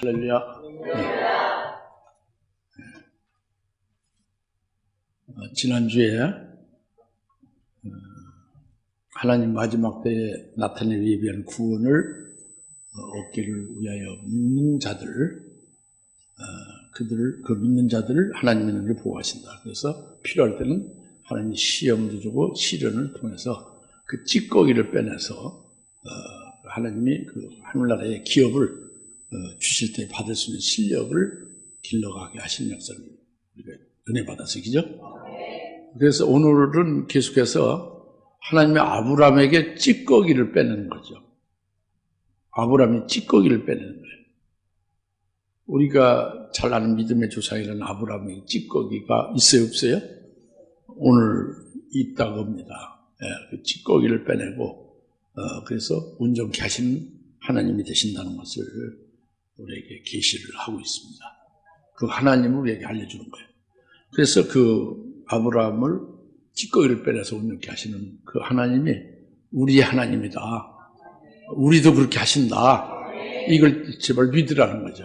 할렐루야. 지난주에 하나님 마지막 때에 나타낼 예비한 구원을 얻기를 위하여 믿는 자들, 그 믿는 자들을 하나님의 능력을 보호하신다. 그래서 필요할 때는 하나님이 시험도 주고 시련을 통해서 그 찌꺼기를 빼내서 하나님이 그 하늘나라의 기업을 주실 때 받을 수 있는 실력을 길러가게 하시는 역사를 우리가 은혜 받아서, 그죠? 그래서 오늘은 계속해서 하나님의 아브라함에게 찌꺼기를 빼내는 거죠. 아브라함이 찌꺼기를 빼내는 거예요. 우리가 잘 아는 믿음의 조상이라는 아브라함에게 찌꺼기가 있어요, 없어요? 오늘 있다고 합니다. 그 찌꺼기를 빼내고 그래서 온전케 하시는 하나님이 되신다는 것을 우리에게 계시를 하고 있습니다. 그 하나님을 우리에게 알려주는 거예요. 그래서 그 아브라함을 찌꺼기를 빼내서 온전케 하시는 그 하나님이 우리의 하나님이다. 우리도 그렇게 하신다. 이걸 제발 믿으라는 거죠.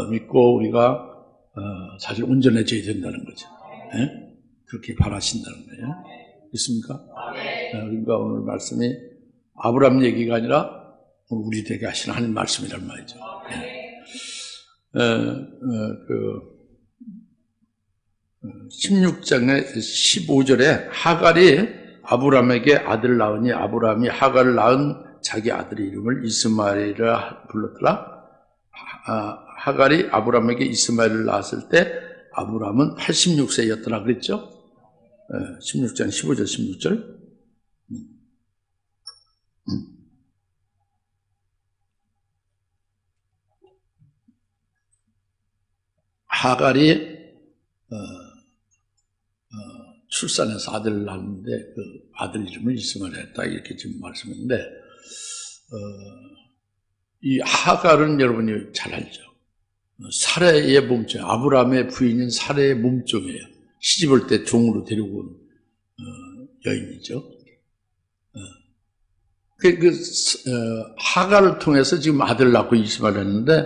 믿고 우리가 사실 온전해져야 된다는 거죠. 그렇게 바라신다는 거예요. 있습니까? 그러니까 오늘 말씀이 아브라함 얘기가 아니라 우리에게 하시는 하나님 말씀이란 말이죠. 16장의 15절에 하갈이 아브라함에게 아들을 낳으니 아브라함이 하갈을 낳은 자기 아들의 이름을 이스마엘이라 불렀더라. 하갈이 아브라함에게 이스마엘을 낳았을 때 아브라함은 86세였더라 그랬죠. 16장 15절 16절. 하갈이 출산해서 아들을 낳았는데 그 아들 이름을 이스마엘 했다 이렇게 지금 말씀했는데 이 하갈은 여러분이 잘 알죠. 사레의 몸종, 아브라함의 부인인 사레의 몸종이에요. 시집올 때 종으로 데리고 온 여인이죠. 하갈을 통해서 지금 아들을 낳고 이스마엘을 했는데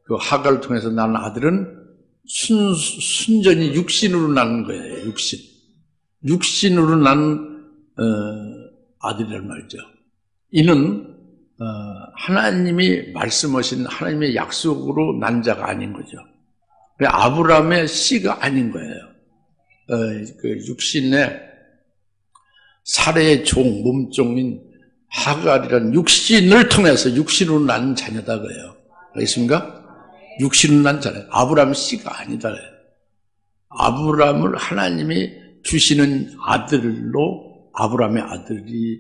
그 하갈을 통해서 낳은 아들은 순전히 육신으로 낳는 거예요. 육신으로 낳은 아들이란 말이죠. 이는 하나님이 말씀하신 하나님의 약속으로 난 자가 아닌 거죠. 아브라함의 씨가 아닌 거예요. 그 육신의 사레의 종, 몸종인 하갈이라는 육신을 통해서 육신으로 낳은 자녀다 그래요. 알겠습니까? 육신으로 난 자녀. 아브라함 씨가 아니다 그래요. 아브라함을 하나님이 주시는 아들로 아브라함의 아들이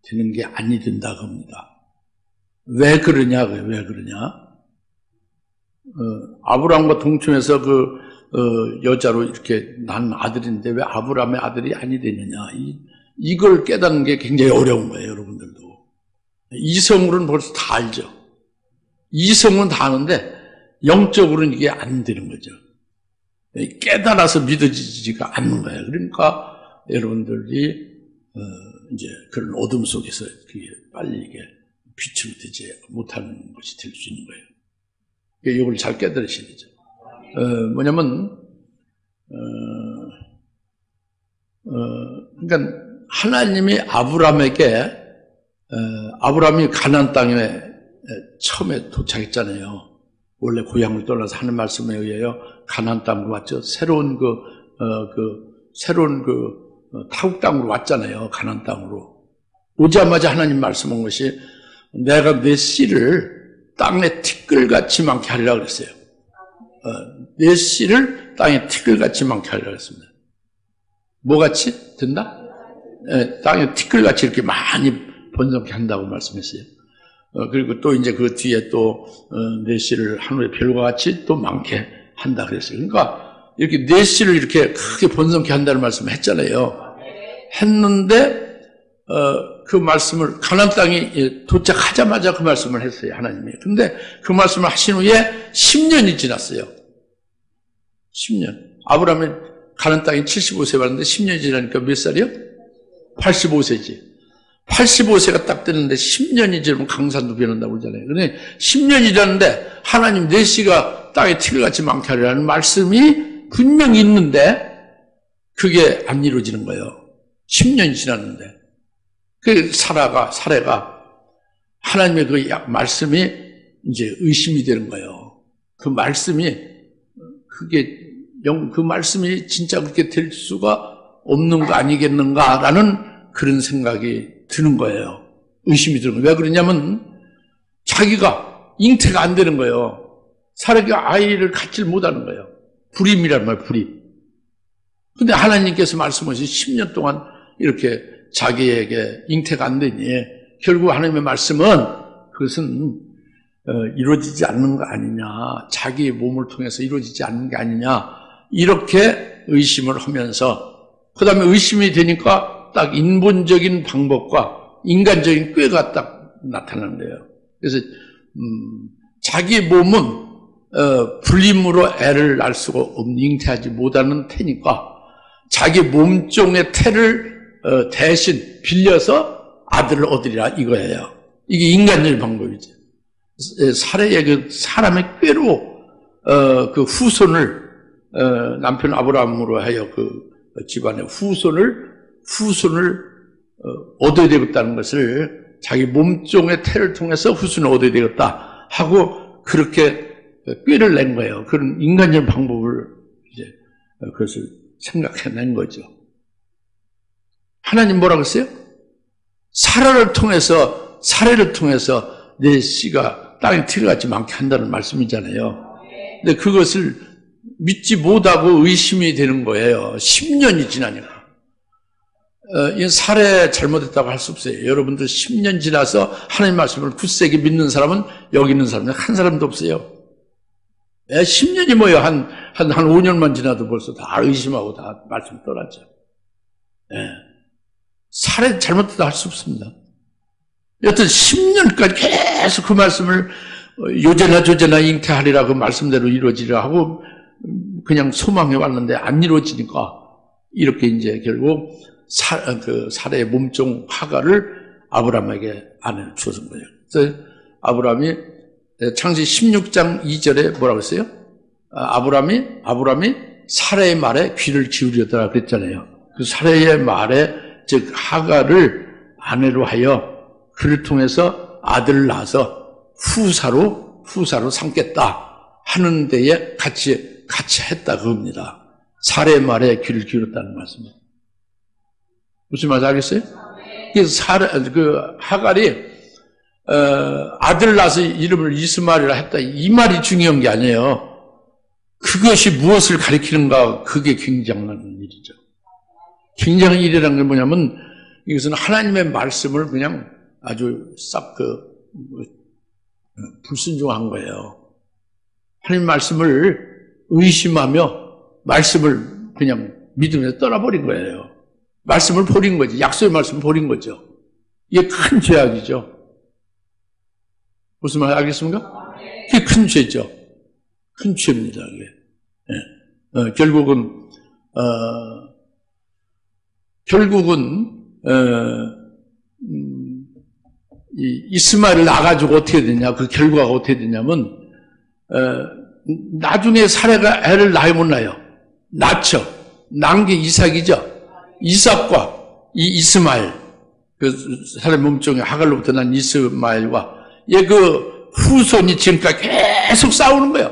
되는 게 아니 된다고 합니다. 왜 그러냐? 아브라함과 동침해서 여자로 이렇게 난 아들인데 왜 아브라함의 아들이 아니 되느냐? 이걸 깨닫는 게 굉장히 어려운 거예요, 여러분들도. 이성으로는 벌써 다 알죠. 이성은 다 아는데 영적으로는 이게 안 되는 거죠. 깨달아서 믿어지지가 않는 거예요. 그러니까 여러분들이 이제 그런 어둠 속에서 그게 빨리 이게 빛으로 되지 못하는 것이 될 수 있는 거예요. 이걸 잘 깨달으셔야 되죠. 뭐냐면 그러니까 하나님이 아브라함이 가나안 땅에 처음에 도착했잖아요. 원래 고향을 떠나서 하는 말씀에 의하여 가나안 땅으로 왔죠. 새로운 타국 땅으로 왔잖아요. 가나안 땅으로. 오자마자 하나님 말씀한 것이 내가 내 씨를 땅에 티끌같이 많게 하리라 그랬어요. 내 씨를 땅에 티끌같이 많게 하리라 그랬습니다. 뭐같이? 된다? 땅에 티끌같이 이렇게 많이 번성케 한다고 말씀했어요. 그리고 또 이제 그 뒤에 또 내 씨를 하늘의 별과 같이 또 많게 한다 그랬어요. 그러니까 이렇게 내 씨를 이렇게 크게 번성케 한다는 말씀을 했잖아요. 했는데 그 말씀을 가나안 땅에 도착하자마자 그 말씀을 했어요, 하나님이. 근데 그 말씀을 하신 후에 10년이 지났어요. 10년. 아브라함이 가나안 땅에 75세 왔는데 10년이 지나니까 몇 살이요? 85세지. 85세가 딱 되는데 10년이 지나면 강산도 변한다고 그러잖아요. 그런데 10년이 지났는데 하나님 내 씨가 땅에 티끌같이 많게 하리라는 말씀이 분명히 있는데 그게 안 이루어지는 거예요. 10년이 지났는데. 그 사례가 하나님의 그 말씀이 이제 의심이 되는 거예요. 그 말씀이 그 말씀이 진짜 그렇게 될 수가 없는 거 아니겠는가라는 그런 생각이 드는 거예요. 의심이 드는 거예요. 왜 그러냐면 자기가 잉태가 안 되는 거예요. 사례가 아이를 갖지를 못하는 거예요. 불임이란 말이에요. 불임. 근데 하나님께서 말씀하신 10년 동안 이렇게 자기에게 잉태가 안 되니 결국 하나님의 말씀은 그것은 이루어지지 않는 거 아니냐, 자기의 몸을 통해서 이루어지지 않는 게 아니냐, 이렇게 의심을 하면서 그 다음에 의심이 되니까 딱 인본적인 방법과 인간적인 꾀가 딱 나타나는 거예요. 그래서 자기 몸은 불임으로 애를 낳을 수가 없는, 잉태하지 못하는 태니까 자기 몸종의 태를 대신 빌려서 아들을 얻으리라 이거예요. 이게 인간적인 방법이죠. 사례의 그 사람의 꾀로 그 후손을 남편 아브라함으로 하여 그 집안의 후손을 얻어야 되겠다는 것을 자기 몸종의 태를 통해서 후손을 얻어야 되겠다 하고 그렇게 꾀를 낸 거예요. 그런 인간적인 방법을 이제 그것을 생각해낸 거죠. 하나님 뭐라고 했어요? 사례를 통해서 내 씨가 땅에 티끌같이 많게 한다는 말씀이잖아요. 근데 그것을 믿지 못하고 의심이 되는 거예요. 10년이 지나니까. 이 사례 잘못했다고 할 수 없어요. 여러분들 10년 지나서 하나님 말씀을 굳세게 믿는 사람은 여기 있는 사람은 한 사람도 없어요. 10년이 뭐예요? 한 5년만 지나도 벌써 다 의심하고 다 말씀 떠나죠. 사례 잘못했다 할 수 없습니다. 여튼 10년까지 계속 그 말씀을 요제나 잉태하리라 그 말씀대로 이루어지리라 하고 그냥 소망해 왔는데 안 이루어지니까 이렇게 이제 결국 그 사례의 몸종 하가를 아브라함에게 아내를 주었던 거예요. 그래서 아브라함이 창세기 16장 2절에 뭐라고 했어요? 아브라함이 사례의 말에 귀를 기울였더라 그랬잖아요. 그 사례의 말에 즉 하가를 아내로 하여 그를 통해서 아들을 낳아서 후사로 삼겠다 하는 데에 같이 했다 그겁니다. 사례의 말에 귀를 기울였다는 말씀입니다. 무슨 말인지 알겠어요? 그래서 하갈이 아들 낳아서 이름을 이스마엘이라 했다 이 말이 중요한 게 아니에요. 그것이 무엇을 가리키는가 그게 굉장한 일이죠. 굉장한 일이라는 게 뭐냐면 이것은 하나님의 말씀을 그냥 아주 싹 불순종한 거예요. 하나님 말씀을 의심하며 말씀을 그냥 믿으면서 떠나버린 거예요. 말씀을 버린 거지. 약속의 말씀을 버린 거죠. 이게 큰 죄악이죠. 무슨 말 알겠습니까? 그게 큰 죄죠. 큰 죄입니다. 이게. 결국은 이스마엘을 낳아가지고 어떻게 되냐, 그 결과가 어떻게 되냐면, 나중에 사례가 애를 낳아요, 못 낳아요? 낳죠. 낳은 게 이삭이죠. 이삭과 이 이스마엘, 그 사람 몸종의 하갈로부터 난 이스마엘과 그 후손이 지금까지 계속 싸우는 거예요.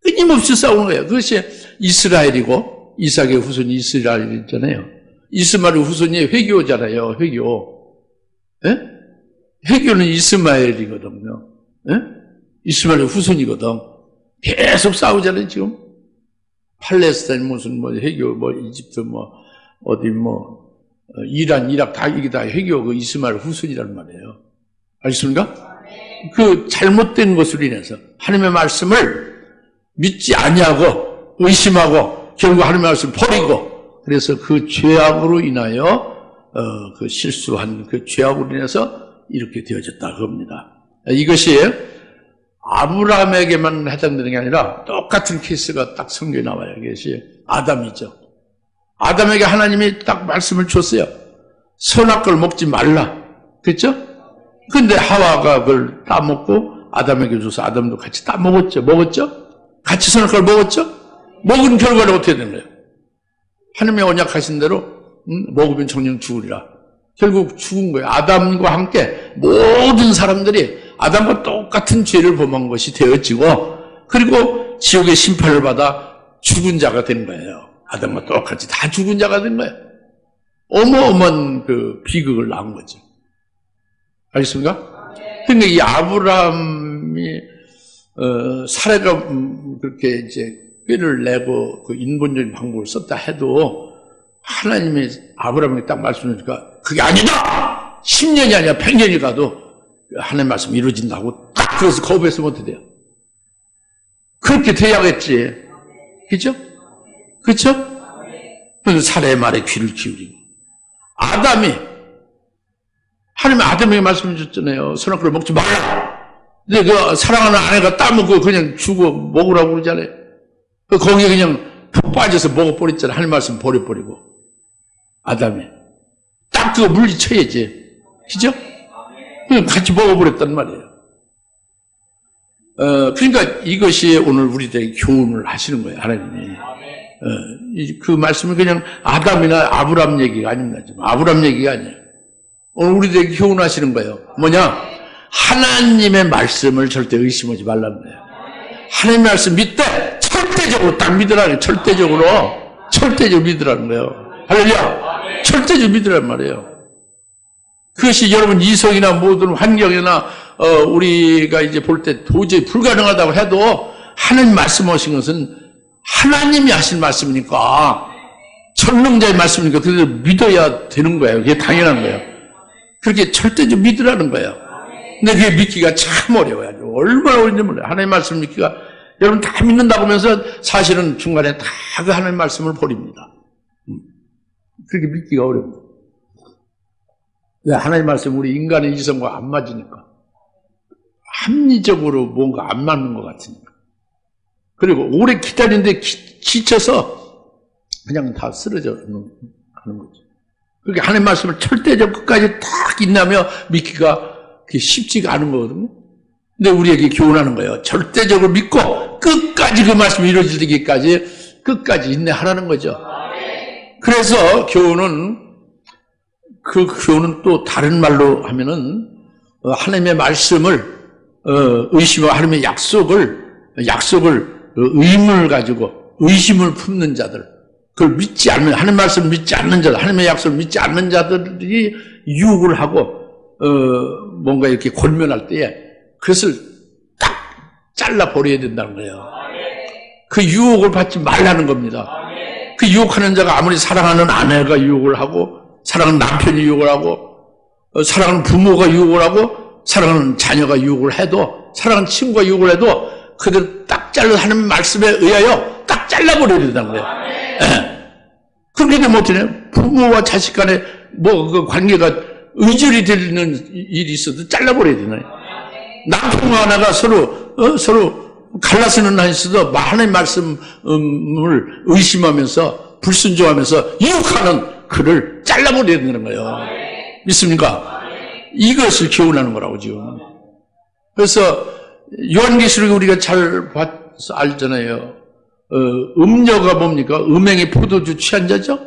끊임없이 싸우는 거예요. 그것이 이스라엘이고, 이삭의 후손이 이스라엘이잖아요. 이스마엘의 후손이 회교잖아요, 회교. 예? 회교는 이스마엘이거든요. 예? 이스마엘의 후손이거든. 계속 싸우잖아요, 지금. 팔레스타인 무슨 회교, 이집트 어디 이란, 이락 다 이게 다 회교 그 이스마엘 후손이란 말이에요. 알겠습니까? 그 잘못된 것으로 인해서 하나님의 말씀을 믿지 아니하고 의심하고 결국 하나님의 말씀을 버리고 그래서 그 죄악으로 인하여 그 실수한 그 죄악으로 인해서 이렇게 되어졌다 그겁니다. 이것이 아브라함에게만 해당되는 게 아니라 똑같은 케이스가 딱 성경에 나와요. 이것이 아담이죠. 아담에게 하나님이 딱 말씀을 줬어요. 선악과를 먹지 말라. 그렇죠? 근데 하와가 그걸 따먹고 아담에게 줘서 아담도 같이 따먹었죠. 먹었죠? 같이 선악과를 먹었죠? 먹은 결과는 어떻게 된 거예요? 하나님의 언약하신 대로 먹으면 정령 죽으리라. 결국 죽은 거예요. 아담과 함께 모든 사람들이 아담과 똑같은 죄를 범한 것이 되어지고 그리고 지옥의 심판을 받아 죽은 자가 된 거예요. 아담과 똑같이 다 죽은 자가 된 거예요. 어마어마한 그 비극을 낳은 거죠. 알겠습니까? 그러니까 이 아브라함이 사례가 그렇게 이제 꾀를 내고 그 인본적인 방법을 썼다 해도 하나님이 아브라함에게 딱 말씀하니까 그게 아니다! 10년이 아니라 100년이 가도 하나님 말씀이 이루어진다고 딱 그래서 거부했으면 어떻게 돼요? 그렇게 돼야겠지. 그죠? 그쵸? 그래서 사례의 말에 귀를 기울이고. 아담이, 하나님이 아담에게 말씀해 줬잖아요. 선악과를 먹지 말라. 근데 그 사랑하는 아내가 따먹고 그냥 주고 먹으라고 그러잖아요. 거기에 그냥 푹 빠져서 먹어버렸잖아요. 하나님 말씀 버려버리고. 아담이. 딱 그거 물리쳐야지. 그죠? 그냥 같이 먹어버렸단 말이에요. 그러니까 이것이 오늘 우리들에게 교훈을 하시는 거예요, 하나님이. 그 말씀은 그냥 아담이나 아브람 얘기가 아닙니다. 아브람 얘기가 아니에요. 오늘 우리들에게 교훈하시는 거예요. 뭐냐? 하나님의 말씀을 절대 의심하지 말라는 거예요. 하나님의 말씀 믿되 절대적으로 딱 믿으라는 거예요. 절대적으로 믿으라는 거예요. 할렐루야! 절대적으로 믿으라는 말이에요. 그것이 여러분 이성이나 모든 환경이나 우리가 이제 볼 때 도저히 불가능하다고 해도 하나님 말씀하신 것은 하나님이 하신 말씀이니까 전능자의 말씀이니까 그대로 믿어야 되는 거예요. 그게 당연한 거예요. 그렇게 절대적으로 믿으라는 거예요. 근데 그게 믿기가 참 어려워요. 얼마나 어려운지 몰라요. 하나님 말씀 믿기가 여러분 다 믿는다고 하면서 사실은 중간에 다 그 하나님 말씀을 버립니다. 그렇게 믿기가 어렵니다. 하나님 말씀 우리 인간의 이성과 안 맞으니까 합리적으로 뭔가 안 맞는 것 같으니까 그리고 오래 기다리는데 지쳐서 그냥 다 쓰러져 가는 거죠. 그렇게 하나님 말씀을 절대적으로 끝까지 딱 인내하며 믿기가 그게 쉽지가 않은 거거든요. 근데 우리에게 교훈하는 거예요. 절대적으로 믿고 끝까지 그 말씀이 이루어질 때까지 끝까지 인내하라는 거죠. 그래서 교훈은 또 다른 말로 하면은 하나님의 말씀을 의심하고 하나님의 약속을 의문을 가지고 의심을 품는 자들, 그걸 믿지 않는, 하나님 말씀을 믿지 않는 자들, 하나님의 약속을 믿지 않는 자들이 유혹을 하고 뭔가 이렇게 권면할 때에 그것을 딱 잘라 버려야 된다는 거예요. 그 유혹을 받지 말라는 겁니다. 그 유혹하는 자가 아무리 사랑하는 아내가 유혹을 하고 사랑하는 남편이 유혹을 하고 사랑하는 부모가 유혹을 하고 사랑하는 자녀가 유혹을 해도 사랑하는 친구가 유혹을 해도 그들 딱 잘라 하는 말씀에 의하여 딱 잘라버려야 된다는 거예요. 그렇게 되면 어떻게 해요? 부모와 자식 간에 그 관계가 의절이 되는 일이 있어도 잘라버려야 되나요? 남편과 아내가 서로 갈라서는 안 있어도 하나님의 말씀을 의심하면서 불순종하면서 유혹하는 그를 잘라버려야 되는 거예요. 믿습니까? 이것을 교훈하는 거라고 지금. 그래서 요한계시록에 우리가 잘 봐서 알잖아요. 음녀가 뭡니까? 음행의 포도주 취한 자죠?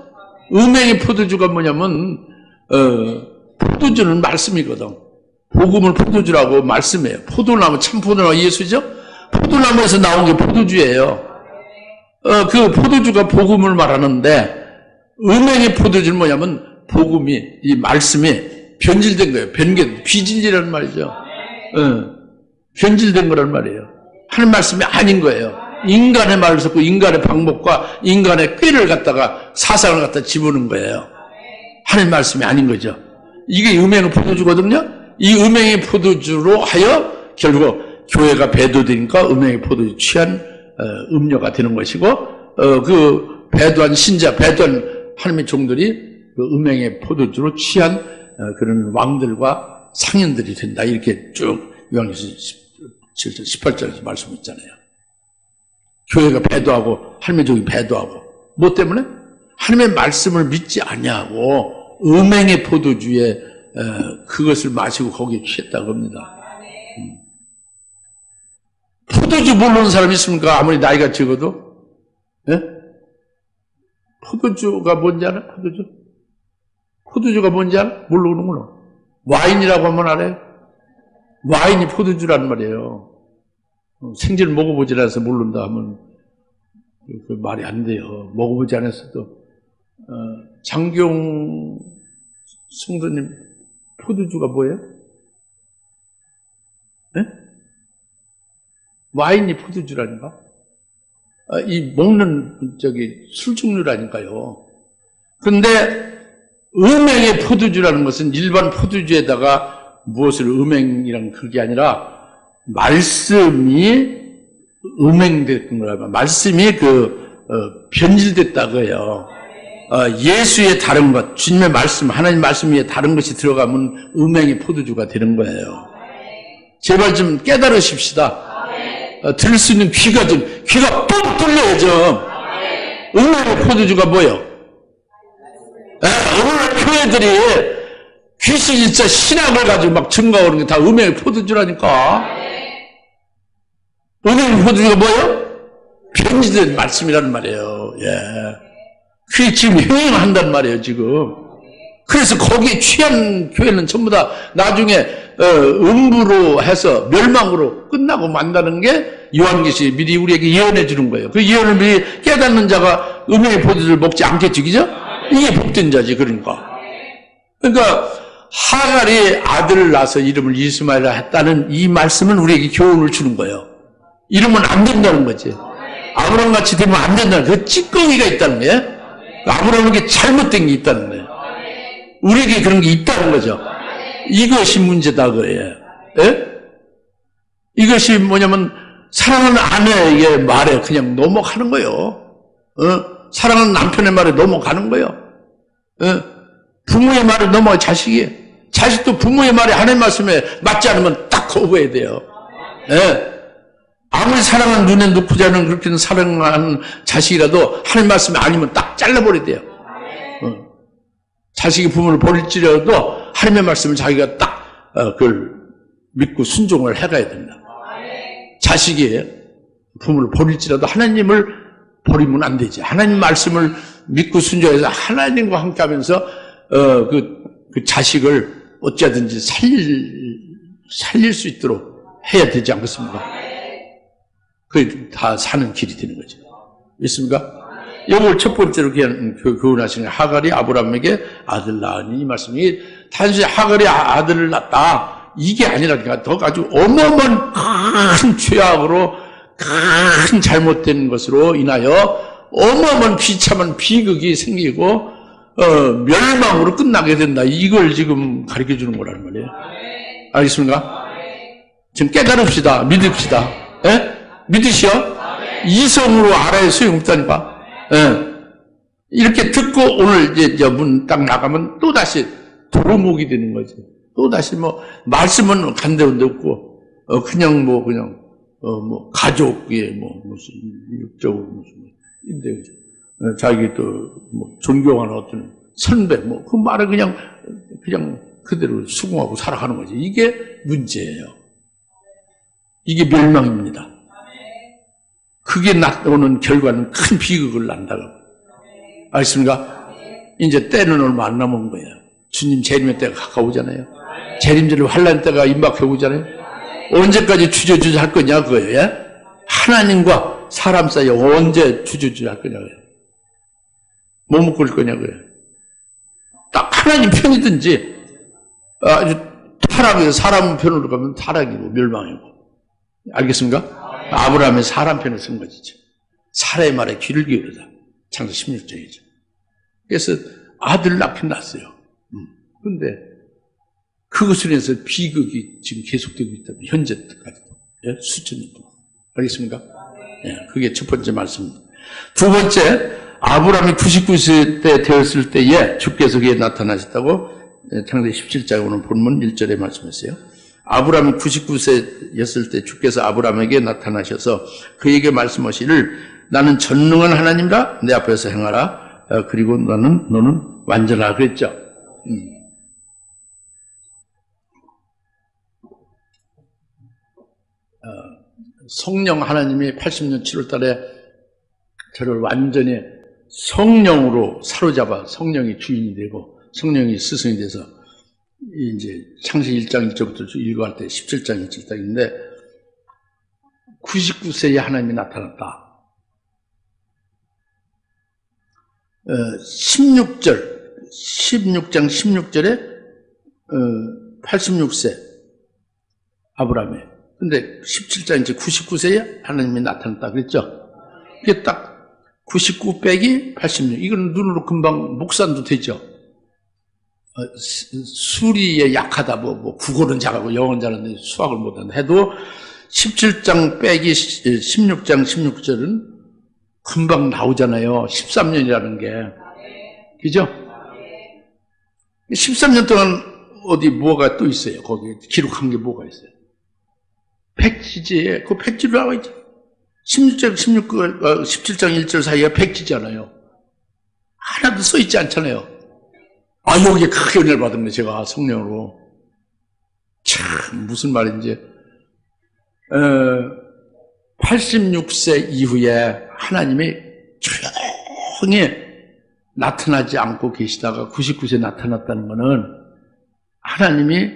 음행의 포도주가 뭐냐면 포도주는 말씀이거든. 복음을 포도주라고 말씀해요. 포도나무, 참 포도나무 예수죠? 포도나무에서 나온 게 포도주예요. 그 포도주가 복음을 말하는데 음행의 포도주는 뭐냐면 복음이, 이 말씀이 변질된 거예요. 비진리라는 말이죠. 변질된 거란 말이에요. 하는 말씀이 아닌 거예요. 인간의 말을 듣고 인간의 방법과 인간의 꾀를 갖다가 사상을 갖다 집어넣은 거예요. 하는 말씀이 아닌 거죠. 이게 음행의 포도주거든요. 이 음행의 포도주로 하여 결국 교회가 배도되니까 음행의 포도주 취한 음료가 되는 것이고 그 배도한 신자, 배도한 하나님의 종들이 그 음행의 포도주로 취한 그런 왕들과 상인들이 된다. 이렇게 쭉 요한계시록 18절에서 말씀했잖아요. 교회가 배도하고 하나님의 종이 배도하고 뭐 때문에? 하나님의 말씀을 믿지 아니하고 음행의 포도주에 그것을 마시고 거기에 취했다고 합니다. 포도주 모르는 사람 있습니까? 아무리 나이가 적어도? 예? 포도주가 뭔지 알아? 포도주? 포도주가 뭔지 알아? 모르는구나. 와인이라고 하면 알아요? 와인이 포도주라는 말이에요. 생전 먹어보지 않아서 모른다 하면 그 말이 안 돼요. 먹어보지 않았어도. 장경 성도님, 포도주가 뭐예요? 네? 와인이 포도주라니까? 이 먹는 술 종류라니까요. 그런데 음행의 포도주라는 것은 일반 포도주에다가 무엇을 음행이란 그게 아니라 말씀이 음행됐던 거라면 말씀이 변질됐다고 해요. 예수의 다른 것, 주님의 말씀, 하나님 말씀 위에 다른 것이 들어가면 음행의 포도주가 되는 거예요. 제발 좀 깨달으십시다. 들을 수 있는 귀가 뻥 뚫려야죠. 음행의 포도주가 뭐예요? 오늘 교회들이 귀신이 진짜 신학을 가지고 막 증거하는 게 다 음행의 포도주라니까. 음행의 포도주가 뭐예요? 변질된 말씀이라는 말이에요. 예. 그게 지금 행행한단 말이에요, 지금. 그래서 거기에 취한 교회는 전부 다 나중에 음부로 해서 멸망으로 끝나고 만다는 게 요한계시 미리 우리에게 예언해 주는 거예요. 그 예언을 미리 깨닫는 자가 음행의 포도주를 먹지 않겠지, 그죠? 이게 복된 자지, 그러니까. 그러니까 하갈이 아들을 낳아서 이름을 이스마엘이라 했다는 이 말씀은 우리에게 교훈을 주는 거예요. 이러면 안 된다는 거지. 아브라함같이 되면 안 된다는 그 찌꺼기가 있다는 거예요. 아브라함에게 잘못된 게 있다는 거예요. 우리에게 그런 게 있다는 거죠. 이것이 문제다 그래요. 예? 이것이 뭐냐면 사랑하는 아내의 말에 그냥 넘어가는 거예요. 사랑하는 남편의 말에 넘어가는 거예요. 부모의 말에 넘어가 자식도 부모의 말에 하나님 말씀에 맞지 않으면 딱 거부해야 돼요. 예? 아무리 사랑하는 눈에 넣고자 하는 그렇게는 사랑하는 자식이라도 하나님 말씀이 아니면 딱 잘라버려야 돼요. 자식이 부모를 버릴지라도 하나님의 말씀을 자기가 딱 그걸 믿고 순종을 해가야 된다. 자식이 부모를 버릴지라도 하나님을 버리면 안 되지. 하나님 말씀을 믿고 순종해서 하나님과 함께 하면서 그 자식을 어찌하든지 살릴 수 있도록 해야 되지 않겠습니까? 그게 다 사는 길이 되는 거죠. 있습니까? 이걸 첫 번째로 교훈하시는 하갈이 아브라함에게 아들 낳으니 이 말씀이 단순히 하갈이 아들을 낳았다 이게 아니라 더 아주 어마어마한 큰 죄악으로 큰 잘못된 것으로 인하여 어마어마한 비참한 비극이 생기고 멸망으로 끝나게 된다. 이걸 지금 가르쳐 주는 거라는 말이에요. 알겠습니까? 지금 깨달읍시다. 믿읍시다. 예? 믿으시오? 이성으로 알아야 소용없다니까. 예. 이렇게 듣고 오늘 이제 문 딱 나가면 또다시 도루묵이 되는 거지. 또다시 말씀은 간데운데 없고, 그냥 가족의 무슨, 육적으로 무슨, 인데, 자기 존경하는 어떤 선배, 그 말을 그냥 그대로 수긍하고 살아가는 거지. 이게 문제예요. 이게 멸망입니다. 그게 나오는 결과는 큰 비극을 난다고. 알겠습니까? 이제 때는 얼마 안 남은 거예요. 주님 재림의 때가 가까우잖아요. 재림절의 환란 때가 임박해 오잖아요. 언제까지 주저주저 할 거냐 그거예요. 예? 하나님과 사람 사이에 언제 주저주저 할 거냐고요. 뭐 먹고 올 거냐고요. 딱 하나님 편이든지 아주 타락해서 사람 편으로 가면 타락이고 멸망이고. 알겠습니까? 아브라함의 사람 편을 쓴 거지. 사람의 말에 귀를 기울이다. 창세 16장이죠. 그래서 아들 낳긴 낳았어요. 그런데 그것으로 인해서 비극이 지금 계속되고 있다면 현재까지도. 예? 수천 년 동안. 알겠습니까? 예, 그게 첫 번째 말씀입니다. 두 번째, 아브라함이 99세 때 되었을 때에 주께서 그에 나타나셨다고 창세 17장 오늘 본문 1절에 말씀했어요. 아브라함이 99세였을 때 주께서 아브라함에게 나타나셔서 그에게 말씀하시기를 나는 전능한 하나님이라 내 앞에서 행하라. 그리고 너는 완전하라 그랬죠. 성령 하나님이 80년 7월 달에 저를 완전히 성령으로 사로잡아 성령이 주인이 되고 성령이 스승이 돼서 이제 창세기 1장 1절부터 읽어갈 때 17장 1절인데 99세에 하나님이 나타났다. 16장 16절에 86세 아브라함이. 근데 17장 이제 99세에 하나님이 나타났다 그랬죠. 이게 딱 99 빼기 86. 이건 눈으로 금방 목산도 되죠. 수리에 약하다, 국어는 잘하고 영어는 잘하는데 수학을 못한다 해도 17장 빼기 16장 16절은 금방 나오잖아요. 13년이라는 게. 그죠? 13년 동안 어디 뭐가 또 있어요. 거기 기록한 게 뭐가 있어요. 백지지에, 그 백지로 나와 있죠. 17장 1절 사이가 백지잖아요. 하나도 써 있지 않잖아요. 아, 여기에 크게 은혜를 받은 거예요, 제가 성령으로. 참, 무슨 말인지. 86세 이후에 하나님이 조용히 나타나지 않고 계시다가 99세 나타났다는 거는 하나님이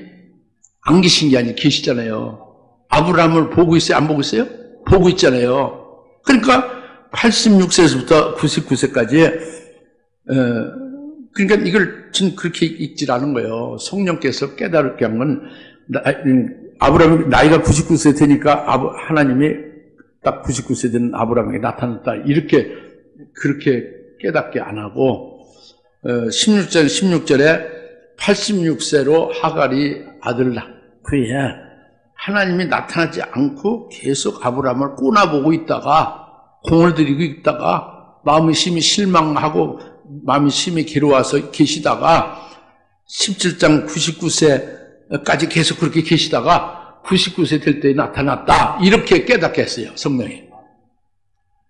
안 계신 게 아니라 계시잖아요. 아브라함을 보고 있어요? 안 보고 있어요? 보고 있잖아요. 그러니까 86세에서부터 99세까지 그러니까 이걸 전 그렇게 읽질 않은 거예요. 성령께서 깨달게 한 건 아브라함이 나이가 99세 되니까 하나님이 딱 99세 된 아브라함에게 나타났다. 이렇게 그렇게 깨닫게 안 하고 16장 16절에 86세로 하갈이 아들을 낳고에 하나님이 나타나지 않고 계속 아브라함을 꼬나보고 있다가 공을 들이고 있다가 마음이 심히 실망하고 마음이 심히 괴로워서 계시다가 17장 99세까지 계속 그렇게 계시다가 99세 될 때 나타났다. 이렇게 깨닫게 했어요. 성령이.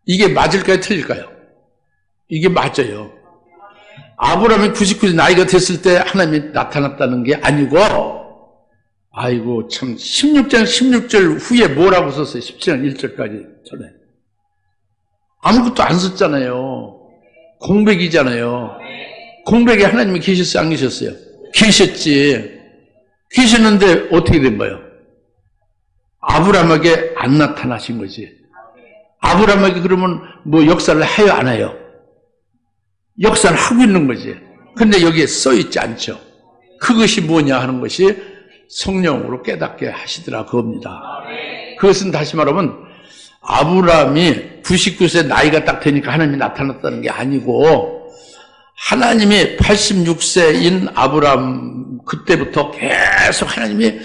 이게 맞을까요? 틀릴까요? 이게 맞아요. 아브라함이 99세 나이가 됐을 때 하나님이 나타났다는 게 아니고 아이고 참 16장 16절 후에 뭐라고 썼어요? 17장 1절까지 전에. 아무것도 안 썼잖아요. 공백이잖아요. 공백에 하나님이 계셨어요? 안 계셨어요? 계셨지. 계셨는데 어떻게 된 거예요? 아브라함에게 안 나타나신 거지. 아브라함에게 그러면 뭐 역사를 해요? 안 해요? 역사를 하고 있는 거지. 근데 여기에 써 있지 않죠. 그것이 뭐냐 하는 것이 성령으로 깨닫게 하시더라 그겁니다. 그것은 다시 말하면 아브라함이 99세 나이가 딱 되니까 하나님이 나타났다는 게 아니고 하나님이 86세인 아브라함 그때부터 계속 하나님이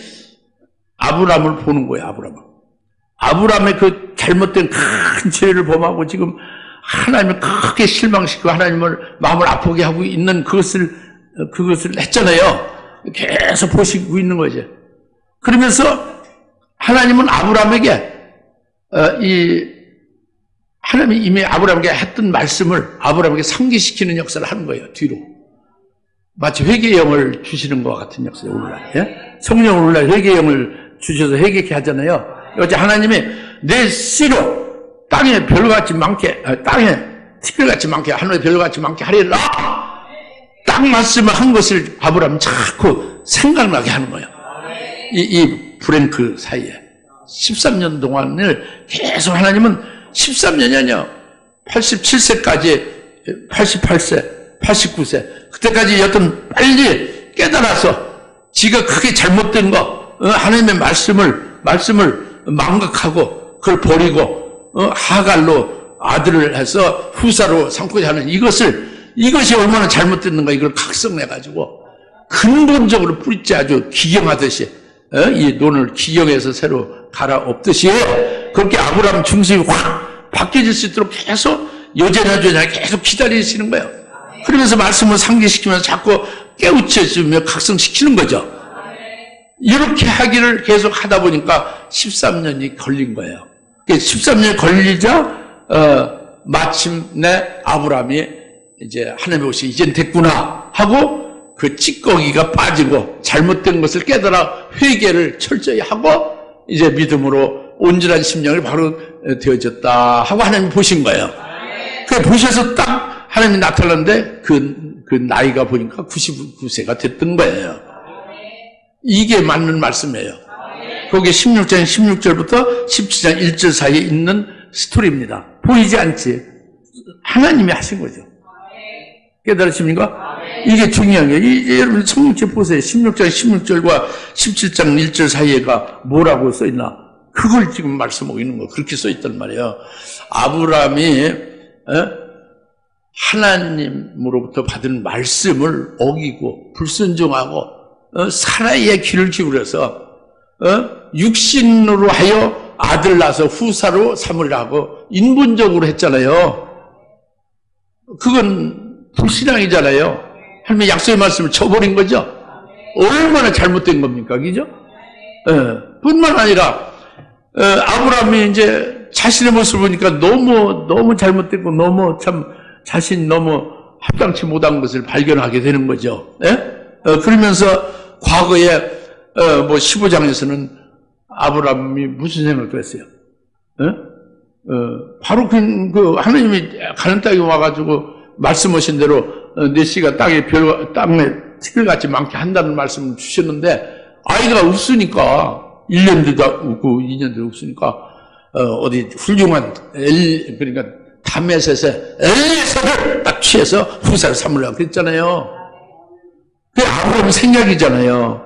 아브라함을 보는 거예요. 아브라함의 그 잘못된 큰 죄를 범하고 지금 하나님을 크게 실망시키고 하나님을 마음을 아프게 하고 있는 그것을 했잖아요. 계속 보시고 있는 거죠. 그러면서 하나님은 아브라함에게 하나님이 이미 아브라함에게 했던 말씀을 아브라함에게 상기시키는 역사를 하는 거예요. 뒤로. 마치 회개의 영을 주시는 것과 같은 역사에 오늘날. 예? 성령을 오늘날 회개의 영을 주셔서 회개케 하잖아요. 어제 하나님이 내 씨로 땅에 별같이 많게, 땅에 티끌같이 많게, 하늘에 별같이 많게 하리라. 딱 말씀을 한 것을 아브라함이 자꾸 생각나게 하는 거예요. 이 브랭크 사이에. 13년 동안을 계속 하나님은 13년이 아니야. 87세까지, 88세, 89세. 그때까지 여튼 빨리 깨달아서 지가 크게 잘못된 거, 하나님의 말씀을 망각하고 그걸 버리고, 하갈로 아들을 해서 후사로 삼고자 하는 이것이 얼마나 잘못됐는가 이걸 각성내가지고 근본적으로 뿌리째 아주 기경하듯이, 이 논을 기경해서 새로 갈아엎듯이 그렇게 아브라함 중심이 확 바뀌어질 수 있도록 계속 여전히 계속 기다리시는 거예요. 그러면서 말씀을 상기시키면서 자꾸 깨우쳐주며 각성시키는 거죠. 이렇게 하기를 계속 하다 보니까 13년이 걸린 거예요. 13년이 걸리자 마침내 아브라함이 이제 하나님의 옷이 이젠 됐구나 하고 그 찌꺼기가 빠지고 잘못된 것을 깨달아 회개를 철저히 하고 이제 믿음으로 온전한 심령이 바로 되어졌다 하고 하나님이 보신 거예요. 그 보셔서 딱 하나님이 나타났는데 그 나이가 보니까 99세가 됐던 거예요. 이게 맞는 말씀이에요. 거기에 16장 16절부터 17장 1절 사이에 있는 스토리입니다. 보이지 않지? 하나님이 하신 거죠. 깨달으십니까? 이게 중요한 거예요. 여러분 성경책 보세요. 16장 16절과 17장 1절 사이에가 뭐라고 써있나? 그걸 지금 말씀하고 있는 거. 그렇게 써있단 말이에요. 아브라함이 하나님으로부터 받은 말씀을 어기고 불순종하고 사라의 귀를 기울여서 육신으로 하여 아들 낳아서 후사로 삼으리라 하고 인본적으로 했잖아요. 그건 불신앙이잖아요. 하나님의 약속의 말씀을 쳐버린 거죠. 얼마나 잘못된 겁니까, 그죠? 뿐만 아니라 아브라함이 이제 자신의 모습을 보니까 너무 잘못됐고 너무 참 자신 너무 합당치 못한 것을 발견하게 되는 거죠. 그러면서 과거에 15장에서는 아브라함이 무슨 생각을 했어요? 바로 그 하나님이 가는 땅에 와가지고 말씀하신 대로 내 씨가 땅에 티끌같이 많게 한다는 말씀을 주셨는데 아이가 없으니까 1년 뒤도 없고 2년 뒤도 없으니까 어디 훌륭한 그러니까 다메섹의 엘리에셀을 딱 취해서 후사를 삼으려고 그랬잖아요. 그게 아브라함 생각이잖아요.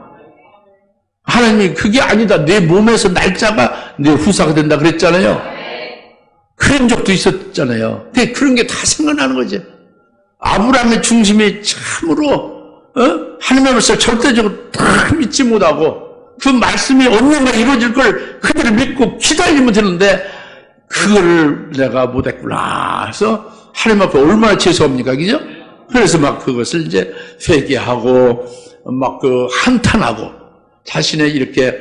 하나님이 그게 아니다. 내 몸에서 날짜가 내 후사가 된다 그랬잖아요. 그런 적도 있었잖아요. 그런 게 다 생각나는 거지. 아브라함의 중심이 참으로 하나님의 말씀을 절대적으로 다 믿지 못하고 그 말씀이 언젠가 이루어질 걸 그대로 믿고 기다리면 되는데 그걸 내가 못했구나 해서 하나님 앞에 얼마나 죄송합니까, 그죠? 그래서 막 그것을 이제 회개하고 막 한탄하고 자신의 이렇게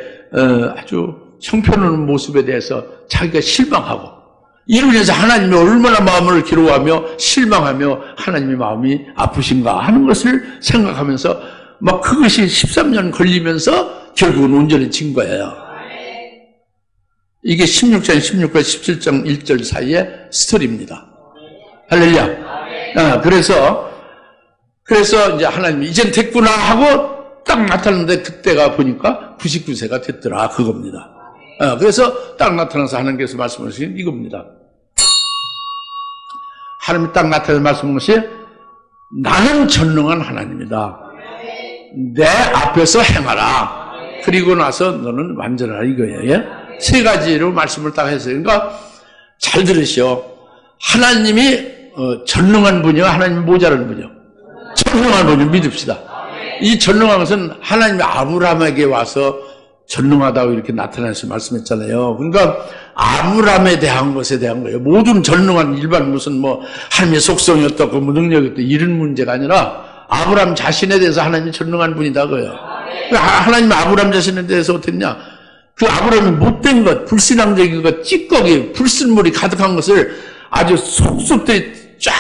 아주 형편없는 모습에 대해서 자기가 실망하고 이로 인해서 하나님이 얼마나 마음을 괴로워하며 실망하며 하나님의 마음이 아프신가 하는 것을 생각하면서 막 그것이 13년 걸리면서 결국은 온전해진 거예요. 이게 16장 16과 17장 1절 사이의 스토리입니다. 할렐루야. 그래서 이제 하나님이 이젠 됐구나 하고 딱 나타났는데 그때가 보니까 99세가 됐더라 그겁니다. 그래서 딱 나타나서 하나님께서 말씀하신 이겁니다. 하나님이 딱 나타나서 말씀하신 것이 나는 전능한 하나님이다. 내 앞에서 행하라. 그리고 나서 너는 완전하라 이거예요. 예? 세 가지로 말씀을 딱 했어요. 그러니까 잘 들으시오. 하나님이 전능한 분이요, 하나님이 모자란 분이요. 전능한 분을 믿읍시다. 이 전능한 것은 하나님이 아브라함에게 와서 전능하다고 이렇게 나타나서 말씀했잖아요. 그러니까 아브라함에 대한 것에 대한 거예요. 모든 전능한 일반 무슨 하나님의 속성이 어떻고 능력이 어떻고 이런 문제가 아니라 아브라함 자신에 대해서 하나님이 전능한 분이다 그래요. 하나님이 아브라함 자신에 대해서 어땠냐? 그 아브라함이 못된 것, 불신앙적인 것, 찌꺼기, 불순물이 가득한 것을 아주 속속들이 쫙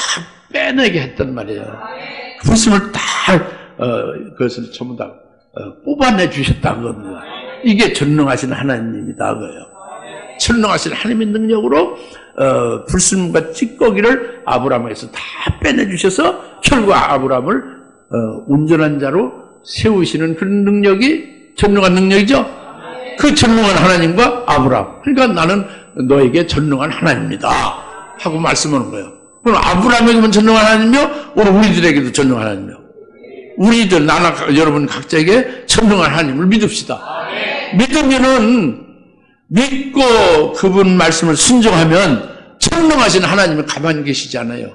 빼내게 했단 말이에요. 불순물 다 그것을 전부 다 뽑아내 주셨다는 겁니다. 이게 전능하신 하나님이다 그래요. 전능하신 하나님의 능력으로 불순물과 찌꺼기를 아브라함에게서 다 빼내 주셔서 결국 아브라함을 온전한 자로 세우시는 그런 능력이 전능한 능력이죠. 그 전능한 하나님과 아브라함. 그러니까 나는 너에게 전능한 하나님이다 하고 말씀하는 거예요. 그럼 아브라함에게만 전능한 하나님이며 오늘 우리들에게도 전능한 하나님이며 우리들 나나 여러분 각자에게 전능한 하나님을 믿읍시다. 믿으면은 믿고 그분 말씀을 순종하면 전능하신 하나님이 가만히 계시지 않아요.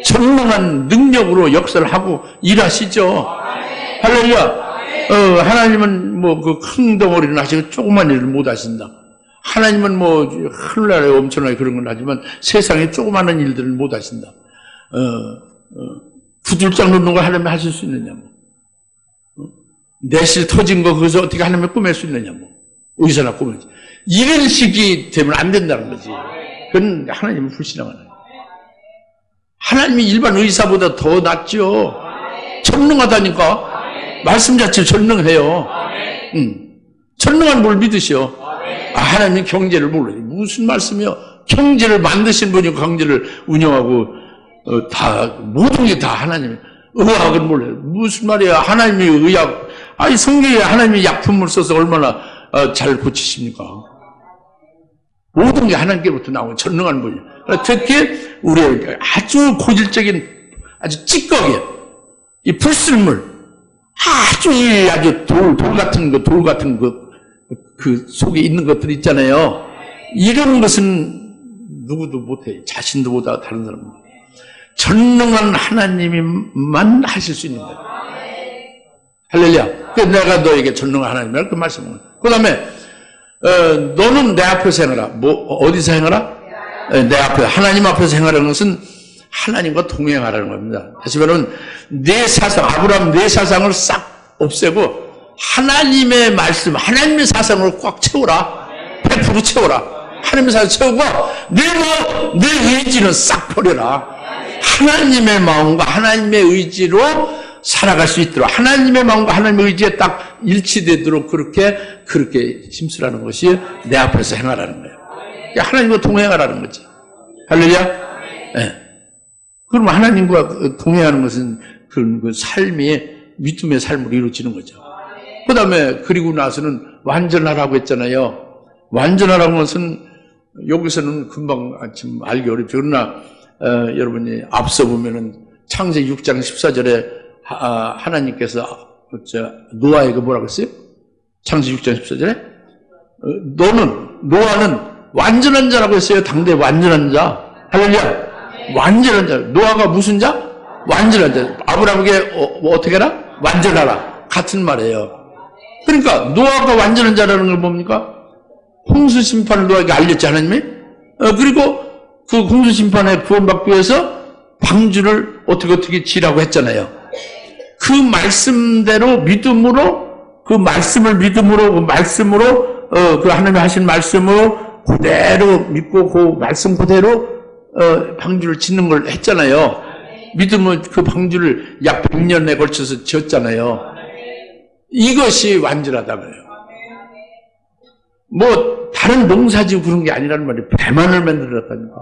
전능한 능력으로 역사를 하고 일하시죠. 할렐루야. 하나님은 그 큰 덩어리는 하시고 조그만 일을 못 하신다. 하나님은 하늘나라에 엄청나게 그런 건 하지만 세상에 조그마한 일들을 못 하신다. 구들장 놓는 걸 하나님이 하실 수 있느냐고. 내실 터진 거 그것을 어떻게 하나님이 꾸밀 수 있느냐고. 의사나 꾸밀지. 이런 식이 되면 안 된다는 거지. 그건 하나님은 불신앙은 아니에요. 하나님이 일반 의사보다 더 낫죠. 전능하다니까. 말씀 자체를 전능해요. 전능한 걸 믿으시오. 하나님이 경제를 몰라요. 무슨 말씀이요? 경제를 만드신 분이 경제를 운영하고 다 모든 게 다 하나님이. 의학은 몰라요. 무슨 말이야? 하나님이 의학. 아니 성경에 하나님이 약품을 써서 얼마나 잘 고치십니까? 모든 게 하나님께부터 나오는 전능한 분이에요. 특히 우리의 아주 고질적인 아주 찌꺼기, 이 불순물, 아주 돌 같은 그 속에 있는 것들 있잖아요. 이런 것은 누구도 못해요. 자신도 못하고 다른 사람도. 전능한 하나님만 하실 수 있는 거예요. 할렐루야. 그 내가 너에게 전능한 하나님이라 그 말씀을. 그 다음에 너는 내 앞에서 행하라. 어디서 행하라? 내 앞에, 하나님 앞에서 행하라는 것은 하나님과 동행하라는 겁니다. 다시 말하면 내 사상, 아브라함 내 사상을 싹 없애고 하나님의 말씀, 하나님의 사상을 꽉 채워라. 100% 채워라. 하나님의 사상 채우고 내 의지는 싹 버려라. 하나님의 마음과 하나님의 의지로 살아갈 수 있도록 하나님의 마음과 하나님의 의지에 딱 일치되도록 그렇게 힘쓰라는 것이 내 앞에서 행하라는 거예요. 하나님과 동행하라는 거지. 할렐루야? 네. 그러면 하나님과 동행하는 것은 그 삶이 믿음의 삶으로 이루어지는 거죠. 그 다음에 그리고 나서는 완전하라고 했잖아요. 완전하라는 것은 여기서는 금방 지금 알기 어렵죠. 그러나 여러분이 앞서 보면은 창세기 6장 14절에 하나님께서 노아에게 뭐라고 했어요? 창세기 6장 14절에 노아는 완전한 자라고 했어요. 당대 완전한 자. 할렐루야. 완전한 자. 노아가 무슨 자? 완전한 자. 아브라함에게 어떻게 해라? 완전하라. 같은 말이에요. 그러니까 노아가 완전한 자라는 걸 뭡니까? 홍수 심판을 노아에게 알렸지 하나님이. 그리고 그 홍수 심판에 구원받기 위해서 방주를 어떻게 지라고 했잖아요. 그 말씀대로 믿음으로 그 말씀을 믿음으로 그 하나님이 하신 말씀으로 그대로 믿고 그 말씀 그대로 방주를 짓는 걸 했잖아요. 믿음은 그 방주를 약 100년에 걸쳐서 지었잖아요. 이것이 완전하다고요. 뭐 다른 농사지고 그런 게 아니라는 말이에요. 배만을 만들었다니까.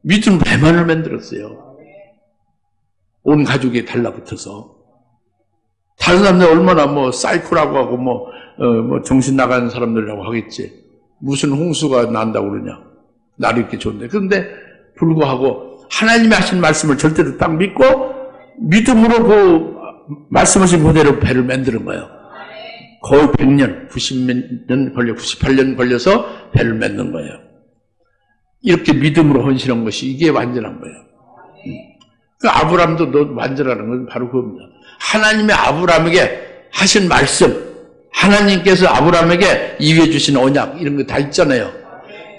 믿음 배만을 만들었어요. 온 가족이 달라붙어서. 다른 사람들 얼마나 사이코라고 하고 정신 나가는 사람들이라고 하겠지. 무슨 홍수가 난다고 그러냐. 나를 이렇게 좋은데. 그런데 불구하고 하나님이 하신 말씀을 절대로 딱 믿고 믿음으로 그 말씀하신 그대로 배를 만드는 거예요. 거의 100년, 98년 걸려서 배를 맺는 거예요. 이렇게 믿음으로 헌신한 것이 이게 완전한 거예요. 그 아브라함도 너 완전하는 건 바로 그겁니다. 하나님의 아브라함에게 하신 말씀, 하나님께서 아브라함에게 이루어 주신 언약 이런 거 다 있잖아요.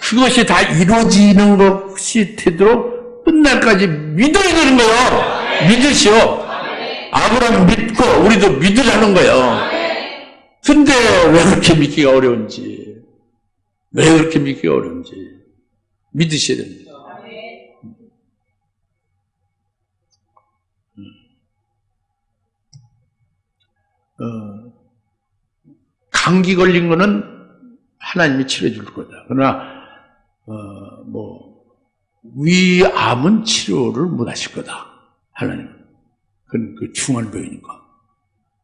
그것이 다 이루어지는 것이 되도록 끝날까지 믿어야 되는 거예요. 믿으시오. 아브라함 믿고 우리도 믿으라는 거예요. 근데 왜 그렇게 믿기가 어려운지, 왜 그렇게 믿기가 어려운지 믿으셔야 됩니다. 감기 걸린 거는 하나님이 치료해 줄 거다. 그러나 위암은 치료를 못 하실 거다. 하나님은. 그건 그 중한 병이니까.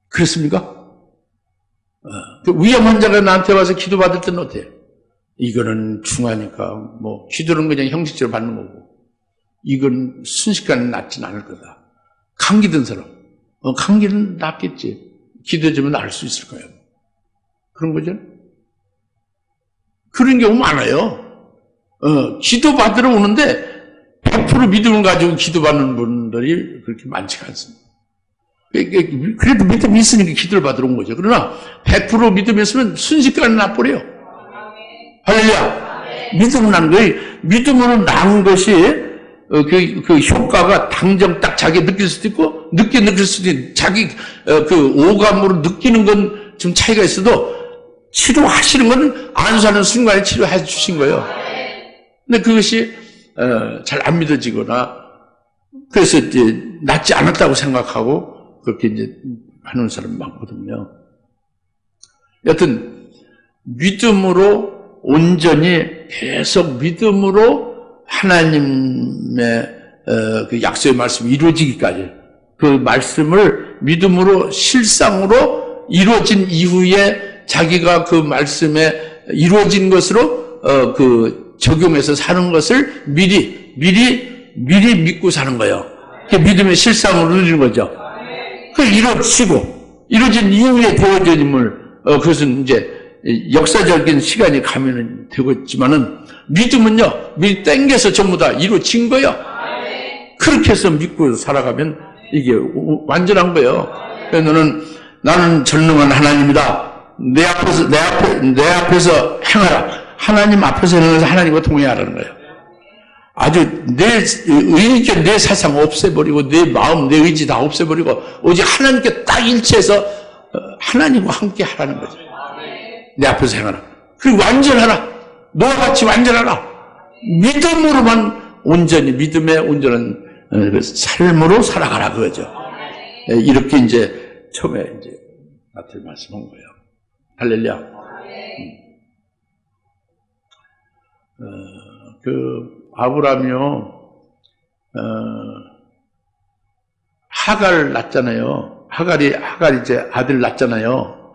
그렇습니까? 그 위암 환자가 나한테 와서 기도받을 때는 어때요? 이거는 중하니까 기도는 그냥 형식적으로 받는 거고 이건 순식간에 낫진 않을 거다. 감기 든 사람 감기는 낫겠지. 기도해주면 나을 수 있을 거예요. 그런 거죠. 그런 경우 많아요. 기도 받으러 오는데 100% 믿음을 가지고 기도받는 분들이 그렇게 많지가 않습니다. 그래도 믿음이 있으니까 기도를 받으러 온 거죠. 그러나 100% 믿음이 있으면 순식간에 나버려요. 할렐루야. 믿음은 난 거예요. 믿음으로 난 것이 그 효과가 당장 딱 자기 느낄 수도 있고 늦게 느낄 수도 있고 자기 그 오감으로 느끼는 건 좀 차이가 있어도 치료하시는 건 안수하는 순간에 치료해 주신 거예요. 근데 그것이 잘 안 믿어지거나 그래서 이제 낫지 않았다고 생각하고 그렇게 이제 하는 사람이 많거든요. 여튼 믿음으로 온전히 계속 믿음으로 하나님의 그 약속의 말씀이 이루어지기까지 그 말씀을 믿음으로 실상으로 이루어진 이후에 자기가 그 말씀에 이루어진 것으로 그 적용해서 사는 것을 미리 믿고 사는 거예요. 그 믿음의 실상으로 이루어진 거죠. 그 이루어진 이후에 되어짐을 그것은 이제 역사적인 시간이 가면은 되겠지만은 믿음은요 미리 땡겨서 전부 다 이루어진 거예요. 그렇게 해서 믿고 살아가면 이게 완전한 거예요. 그래서 나는 전능한 하나님이다. 내 앞에서 행하라. 하나님 앞에서 행해서 하나님과 동행하라는 거예요. 아주 내 의견, 내 사상 없애버리고 내 마음, 내 의지 다 없애버리고 오직 하나님께 딱 일치해서 하나님과 함께 하라는 거죠. 내 앞에서 행하라. 그리고 완전하라. 너와 같이 완전하라. 믿음으로만 온전히 믿음의 온전한 삶으로 살아가라 그거죠. 이렇게 이제 처음에 이제 나한테 말씀한 거예요. 할렐루야. 그 아브라함이요, 하갈 낳잖아요. 하갈이 이제 아들 낳잖아요.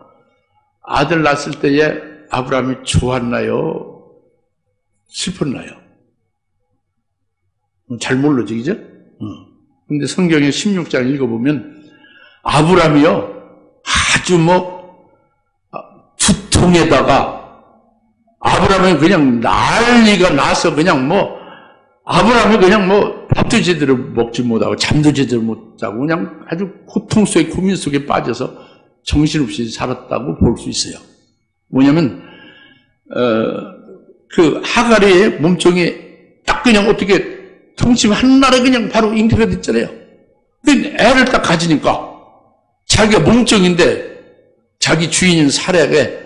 아들 낳았을 때에 아브라함이 좋았나요? 슬펐나요? 잘 모르지, 그죠? 근데 성경의 16장 읽어보면 아브라함이요, 아주 두통에다가 아브라함은 그냥 난리가 나서 그냥 아브라함이 그냥 밥도 제대로 먹지 못하고 잠도 제대로 못 자고 그냥 아주 고통 속에 고민 속에 빠져서 정신없이 살았다고 볼 수 있어요. 뭐냐면 그 하갈의 몸통이 딱 그냥 어떻게 통침 한 날에 그냥 바로 잉태가 됐잖아요. 근데 애를 딱 가지니까 자기가 몸종인데 자기 주인인 사례에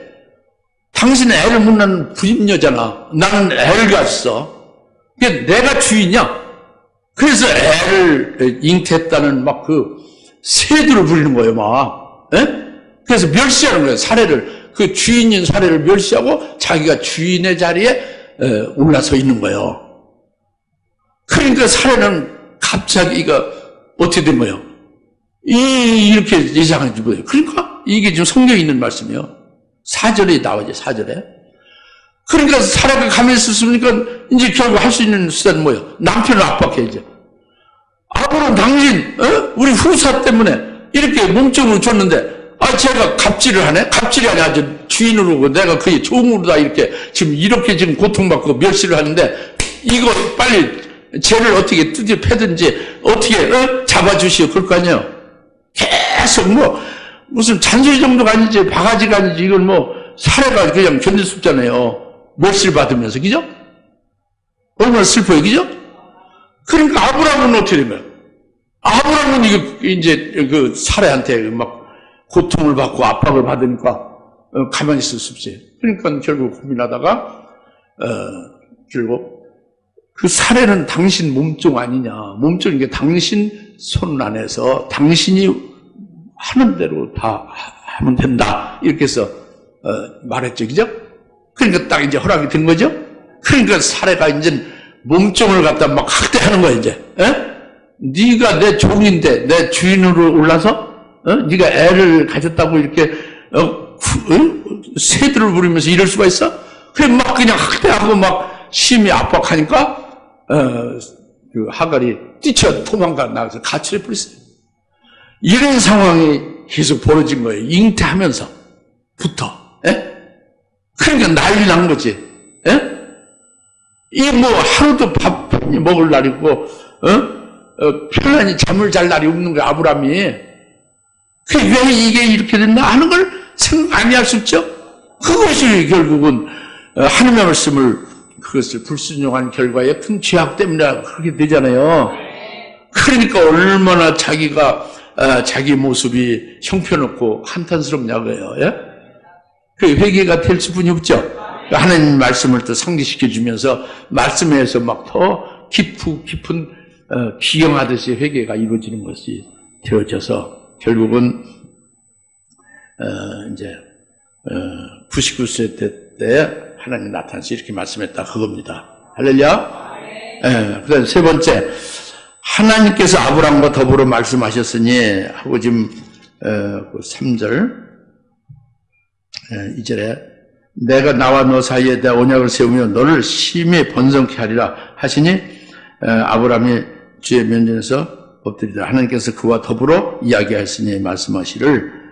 당신은 애를 못 낳는 불임녀잖아. 나는 애를 가졌어. 그러니까 내가 주인이야. 그래서 애를 잉태했다는 막 그 세두를 부리는 거예요, 막. 에? 그래서 멸시하는 거예요, 사례를. 그 주인인 사례를 멸시하고 자기가 주인의 자리에 올라서 있는 거예요. 그러니까 사례는 갑자기 이거 어떻게 된 거예요? 이렇게 이상해진 거예요. 그러니까 이게 지금 성경에 있는 말씀이에요. 4절에 나와요, 4절에. 그러니까 사례가 가만히 있었으니까 이제 결국 할 수 있는 수단은 뭐예요? 남편을 압박해야죠. 아브라함 당신, 우리 후사 때문에 이렇게 몸종을 줬는데, 제가 갑질을 하네? 갑질이 아니라 주인으로, 내가 그의 종으로 다 이렇게, 지금 고통받고 멸시를 하는데, 이거 빨리 죄를 어떻게 패든지, 어떻게, 잡아주시오. 그럴 거 아니에요? 계속 무슨 잔소리 정도가 아니지, 바가지가 아니지, 이건 사례가 그냥 견딜 수 없잖아요. 멸시를 받으면서, 그죠? 얼마나 슬퍼요, 그죠? 그러니까 아브라함은 어떻게 된 거야? 아브라함은 이제 그 사례한테 막 고통을 받고 압박을 받으니까 가만히 있을 수 없어요. 그러니까 결국 고민하다가 결국 그 사례는 당신 몸종 아니냐? 몸종인 게 당신 손 안에서 당신이 하는 대로 다 하면 된다. 이렇게 해서 말했죠, 그죠? 그러니까 딱 이제 허락이 된 거죠. 그러니까 사례가 이제 몸종을 갖다 막 학대하는 거야, 이제. 네가 내 종인데 내 주인으로 올라서 네가 애를 가졌다고 이렇게 세들을 부리면서 이럴 수가 있어? 그래 막 그냥 학대하고 막 심히 압박하니까 그 하갈이 뛰쳐 도망가 나가서 가출해 버렸어요. 이런 상황이 계속 벌어진 거예요. 잉태하면서부터. 그러니까 난리 난 거지. 이 하루도 밥 먹을 날이고, 편안히 잠을 잘 날이 없는 거야, 아브라함이. 왜 이게 이렇게 됐나 하는 걸 생각 안 할 수 없죠? 그것이 결국은 하나님의 말씀을, 그것을 불순종한 결과에 큰 죄악 때문에 그렇게 되잖아요. 그러니까 얼마나 자기가, 자기 모습이 형편없고 한탄스럽냐고요. 예? 그 회개가 될 수뿐이 없죠. 하나님 말씀을 또 상기시켜 주면서 말씀에서 막 더 깊은 기경하듯이 회개가 이루어지는 것이 되어져서 결국은 이제 99세 때 하나님 나타나서 이렇게 말씀했다 그겁니다. 할렐루야. 그다음 세 번째, 하나님께서 아브라함과 더불어 말씀하셨으니 하고 지금 3절 2절에 내가 나와 너 사이에 대한 언약을 세우며 너를 심히 번성케 하리라 하시니 아브라함이 주의 면전에서 엎드리다 하나님께서 그와 더불어 이야기하시니 말씀하시를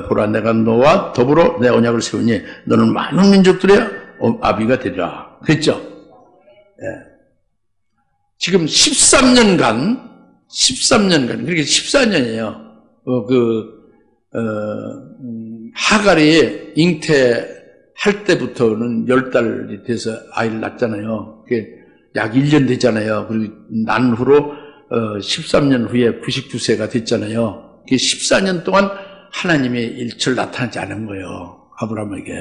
보라 내가 너와 더불어 내 언약을 세우니 너는 많은 민족들의 아비가 되리라 그랬죠. 지금 13년간 그렇게 14년이에요. 하갈이 잉태할 때부터는 10달이 돼서 아이를 낳잖아요. 그게 약 1년 되잖아요. 그리고 난 후로 13년 후에 99세가 됐잖아요. 그게 14년 동안 하나님의 일처를 나타나지 않은 거예요. 아브라함에게.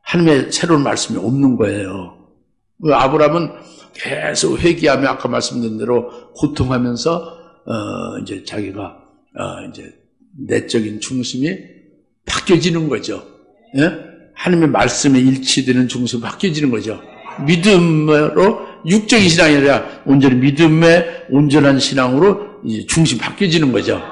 하나님의 새로운 말씀이 없는 거예요. 아브라함은 계속 회개하며 아까 말씀드린 대로 고통하면서 이제 자기가 이제 내적인 중심이 바뀌어지는 거죠. 예? 하나님의 말씀에 일치되는 중심이 바뀌어지는 거죠. 믿음으로 육적인 신앙이 아니라 온전히 믿음의 온전한 신앙으로 이제 중심이 바뀌어지는 거죠.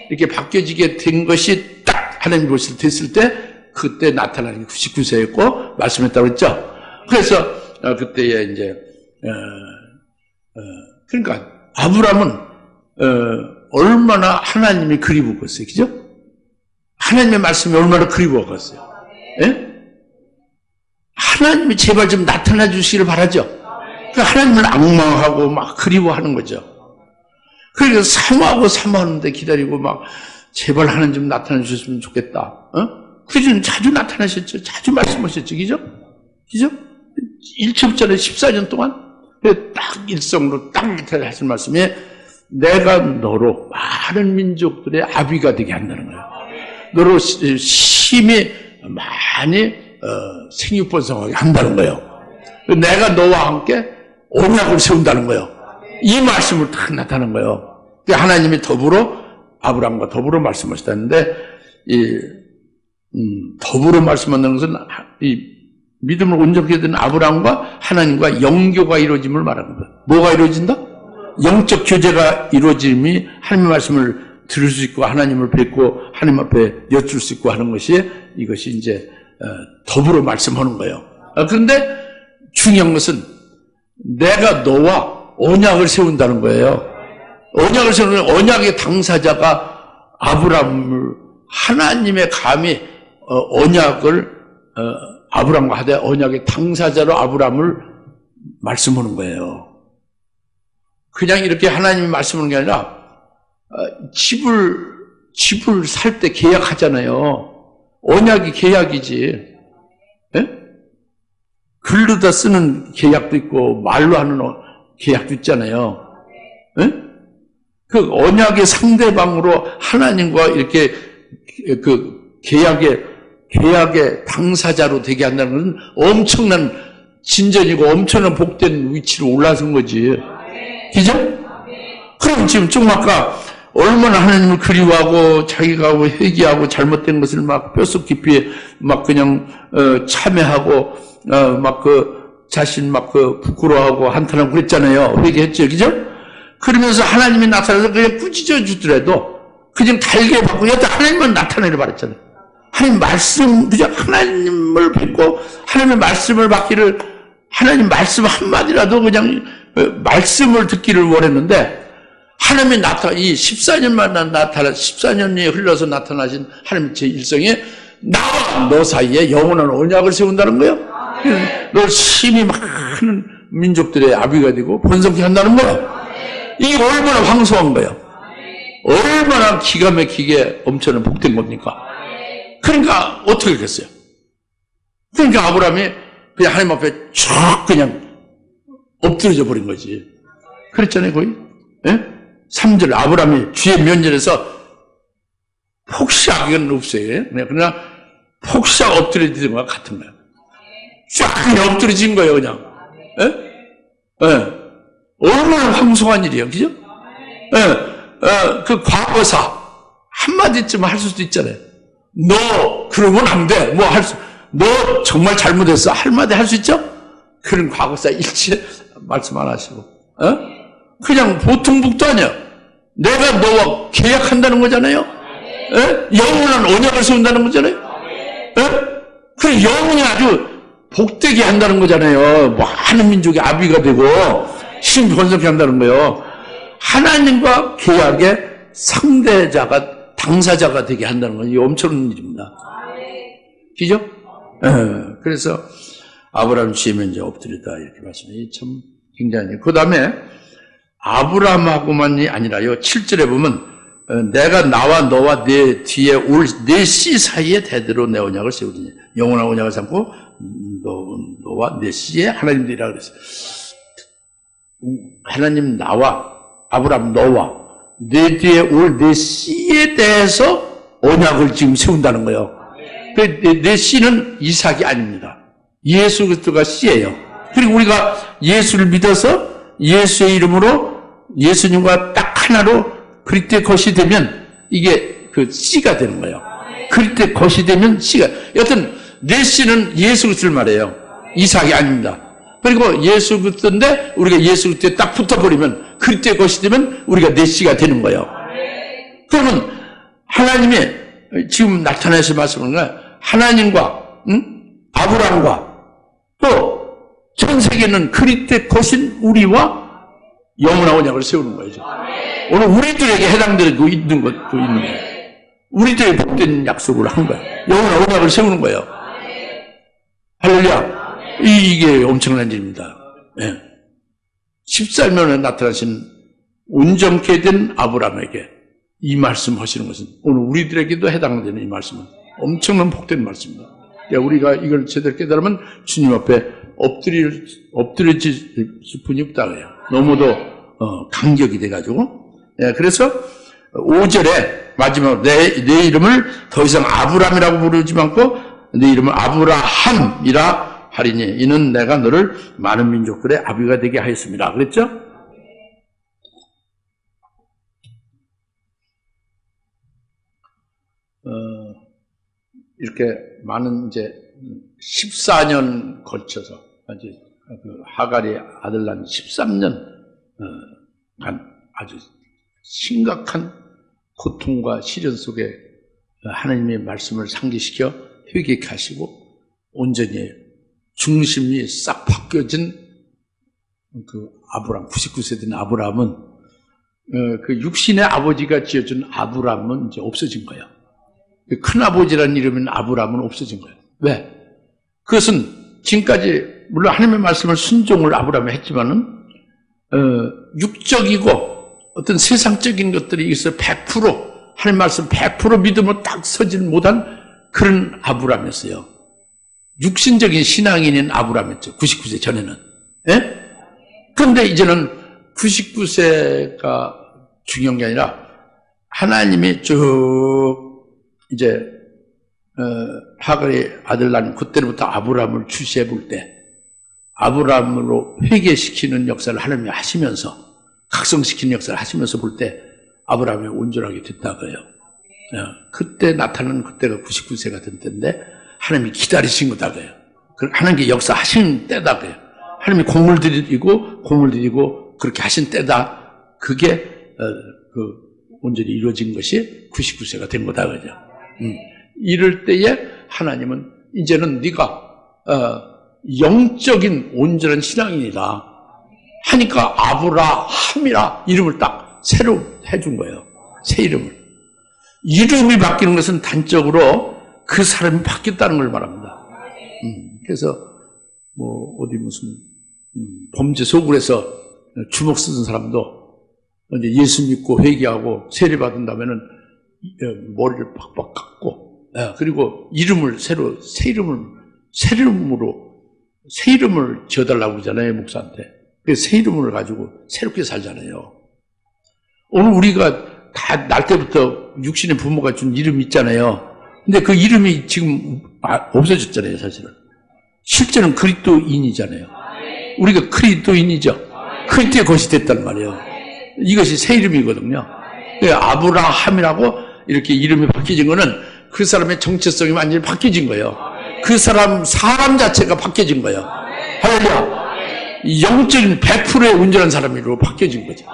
이렇게 바뀌어지게 된 것이 딱 하나님 보실 됐을 때 그때 나타나는 게 99세였고 말씀했다고 했죠. 그래서 그때에 이제 그러니까 아브라함은 얼마나 하나님이 그리웠겠어요, 그죠? 하나님의 말씀이 얼마나 그리웠겠어요. 예? 하나님이 제발 좀 나타나 주시기를 바라죠. 그러니까 하나님을 악망하고 막 그리워하는 거죠. 그러니까 사모하는데 기다리고 막 제발 하나님 좀 나타나 주셨으면 좋겠다. 그래서 자주 나타나셨죠. 자주 말씀하셨죠. 그죠? 그죠? 일초부터 14년 동안 딱 일성으로 딱 하신 말씀이 내가 너로 많은 민족들의 아비가 되게 한다는 거예요. 너로 심히 많이 생육번성하게 한다는 거예요. 내가 너와 함께 언약을 세운다는 거예요. 이 말씀을 딱 나타나는 거예요. 하나님이 더불어 아브라함과 더불어 말씀하셨다는데 더불어 말씀한다는 것은 이 믿음을 온전하게 된 아브라함과 하나님과 영교가 이루어짐을 말하는 거예요. 뭐가 이루어진다? 영적 교제가 이루어짐이 하나님의 말씀을 들을 수 있고 하나님을 뵙고 하나님 앞에 여쭐 수 있고 하는 것이 이것이 이제 더불어 말씀하는 거예요. 그런데 중요한 것은 내가 너와 언약을 세운다는 거예요. 언약을 세우는 언약의 당사자가 아브라함을 하나님의 감히 언약을 아브라함과 하되 언약의 당사자로 아브라함을 말씀하는 거예요. 그냥 이렇게 하나님이 말씀하는 게 아니라 집을 살 때 계약하잖아요. 언약이 계약이지. 예? 글로다 쓰는 계약도 있고 말로 하는 계약도 있잖아요. 예? 그 언약의 상대방으로 하나님과 이렇게 그 계약의 당사자로 되게 한다는 것은 엄청난 진전이고 엄청난 복된 위치로 올라선 거지. 그죠? 그럼 지금 좀 아까 얼마나 하나님을 그리워하고 자기가 회개하고 잘못된 것을 막 뼛속 깊이 막 그냥 참회하고 막 자신 막 부끄러워하고 한탄하고 그랬잖아요. 회개했죠. 그죠? 그러면서 하나님이 나타나서 그냥 꾸짖어 주더라도 그냥 달게 받고 여태 하나님만 나타내려 말했잖아요. 하나님 말씀, 그죠? 하나님을 뵙고 하나님의 말씀을 받기를 하나님 말씀 한마디라도 그냥 말씀을 듣기를 원했는데 하나님이 이 14년만 14년이 흘러서 나타나신 하나님의 제 일성에 나와 너 사이에 영원한 언약을 세운다는 거예요. 너 심히 많은 민족들의 아비가 되고 번성케 한다는 거예요. 이게 얼마나 황소한 거예요. 얼마나 기가 막히게 엄청난 복된 겁니까? 그러니까 어떻게 했겠어요? 그러니까 아브라함이 그냥 하나님 앞에 쭉 그냥 엎드려져 버린 거지. 그랬잖아요, 거의. 예? 3절 아브라함이 주의 면전에서 폭삭은 없어요. 그냥 폭삭 엎드려진 것과 같은 거예요. 쫙 그냥 엎드려진 거예요, 그냥. 예? 예. 얼마나 황송한 일이에요, 그죠? 예. 그 과거사 한마디쯤 할 수도 있잖아요. 너 그러면 안 돼. 너 정말 잘못했어. 한마디 할 수 있죠? 그런 과거사 일체 말씀 안 하시고, 그냥 보통 북도 아니야. 내가 너와 계약한다는 거잖아요. 영원한 언약을 세운다는 거잖아요. 그 영원히 아주 복되게 한다는 거잖아요. 많은 민족이 아비가 되고 힘 번성케 한다는 거예요. 하나님과 계약의 상대자가, 당사자가 되게 한다는 건 엄청난 일입니다. 그죠? 그래서 아브라함 주임에 이제 엎드리다 이렇게 말씀해. 참 굉장히. 그 다음에 아브라함하고만이 아니라요. 7절에 보면 내가 나와 너와 내 뒤에 올 내 씨 사이에 대대로 내 언약을 세우리니 영원한 언약을 삼고 너와 내 씨의 하나님 되리라 그랬어요. 하나님 나와 아브라함 너와 내 뒤에 올 내 씨에 대해서 언약을 지금 세운다는 거예요. 내 씨는 이삭이 아닙니다. 예수 그리스도가 씨예요. 그리고 우리가 예수를 믿어서 예수의 이름으로 예수님과 딱 하나로 그리스도의 것이 되면 이게 그 씨가 되는 거예요. 그리스도의 것이 되면 씨가. 여튼 내 씨는 예수 그리스도를 말해요. 이삭이 아닙니다. 그리고 예수 그리스도인데 우리가 예수 그리스도에 딱 붙어버리면 그리스도의 것이 되면 우리가 내 씨가 되는 거예요. 그러면 하나님이 지금 나타나서 말씀하는 거야. 하나님과 아브라함과 또 전 세계는 그리스도의 것인 우리와 영원한 언약을 세우는 거예요. 오늘 우리들에게 해당되고 있는 것도 있는 거예요. 우리들의 복된 약속을 한 거예요. 영원한 언약을 세우는 거예요. 할렐루야. 이게 엄청난 일입니다. 14년에 나타나신 온전케 된 아브라함에게 이 말씀 하시는 것은 오늘 우리들에게도 해당되는 이 말씀은 엄청난 복된 말씀입니다. 우리가 이걸 제대로 깨달으면 주님 앞에 엎드려질 수뿐이 없다 그래요. 너무도 감격이 돼가지고. 그래서 5절에 마지막으로 내 이름을 더 이상 아브람이라고 부르지 않고 내 이름을 아브라함이라 하리니 이는 내가 너를 많은 민족들의 아비가 되게 하였습니다. 그랬죠? 이렇게 많은 이제 14년 거쳐서 하갈이 아들 낳은 13년 아주 심각한 고통과 시련 속에 하나님의 말씀을 상기시켜 회개케 하시고 온전히 중심이 싹 바뀌어진 그 아브라함, 99세 된 아브라함은 그 육신의 아버지가 지어준 아브라함은 이제 없어진 거예요. 큰아버지라는 이름인 아브라함은 없어진 거예요. 왜? 그것은 지금까지 물론 하나님의 말씀을 순종을 아브라함이 했지만은 육적이고 어떤 세상적인 것들이 있어 100% 하나님 말씀 100% 믿음으로 딱 서질 못한 그런 아브라함이었어요. 육신적인 신앙인인 아브라함이었죠. 99세 전에는. 예? 그런데 이제는 99세가 중요한 게 아니라 하나님이 쭉 이제 하갈이 아들 낳은 그때부터 아브라함을 주시해 볼 때 아브라함으로 회개시키는 역사를 하나님이 하시면서 각성시키는 역사를 하시면서 볼 때 아브라함이 온전하게 됐다고요. 그때 나타나는 그때가 99세가 된 때인데 하나님이 기다리신 거다고요. 하나님께 역사하신 때다고요. 하나님이 공을 들이고 그렇게 하신 때다. 그게 온전히 이루어진 것이 99세가 된 거다 그죠. 이럴 때에 하나님은 이제는 네가 영적인 온전한 신앙인이다 하니까 아브라함이라 이름을 딱 새로 해준 거예요. 새 이름을. 이름이 바뀌는 것은 단적으로 그 사람이 바뀌었다는 걸 말합니다. 그래서 뭐 어디 무슨 범죄 소굴에서 주먹 쓰던 사람도 이제 예수 믿고 회개하고 세례 받은다면은 머리를 팍팍 깎고 그리고 이름을 새 이름을 지어달라고 그러잖아요, 목사한테. 그래서 새 이름을 가지고 새롭게 살잖아요. 오늘 우리가 다 날 때부터 육신의 부모가 준 이름이 있잖아요. 근데 그 이름이 지금 없어졌잖아요, 사실은. 실제는 그리스도인이잖아요. 우리가 그리스도인이죠. 그리스도의 것이 됐단 말이에요. 이것이 새 이름이거든요. 아브라함이라고 이렇게 이름이 바뀌어진 거는 그 사람의 정체성이 완전히 바뀌어진 거예요. 그 사람 자체가 바뀌어진 거예요. 할렐루야. 영적인 100%의 온전한 사람으로 바뀌어진 거죠.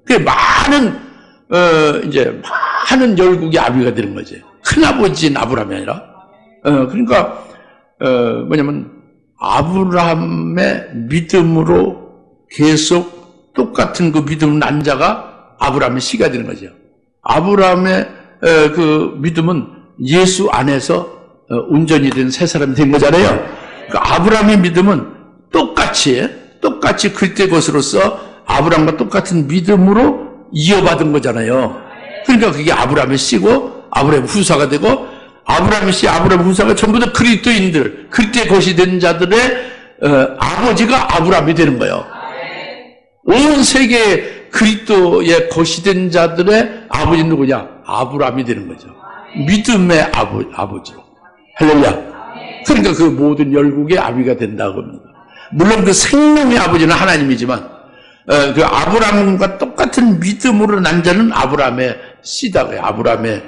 그 많은 많은 열국의 아비가 되는 거지. 큰아버지인 아브라함이 아니라. 그러니까 뭐냐면 아브라함의 믿음으로 계속 똑같은 그 믿음을 난 자가 아브라함의 씨가 되는 거죠. 아브라함의 그 믿음은 예수 안에서 온전히 된 새 사람이 된 거잖아요. 그러니까 아브라함의 믿음은 똑같이 그때 것으로서 아브라함과 똑같은 믿음으로 이어받은 거잖아요. 그러니까 그게 아브라함의 씨고 아브라함의 후사가 되고 아브라함의 씨, 아브라함의 후사가 전부 다 그리스도인들, 그때 것이 된 자들의 아버지가 아브라함이 되는 거예요. 온 세계 그리스도의 것이 된 자들의 아버지는 누구냐? 아브라함이 되는 거죠. 믿음의 아버지로. 할렐루야. 그러니까 그 모든 열국의 아비가 된다고 합니다. 물론 그 생명의 아버지는 하나님이지만 그 아브라함과 똑같은 믿음으로 난 자는 아브라함의 씨다. 아브라함의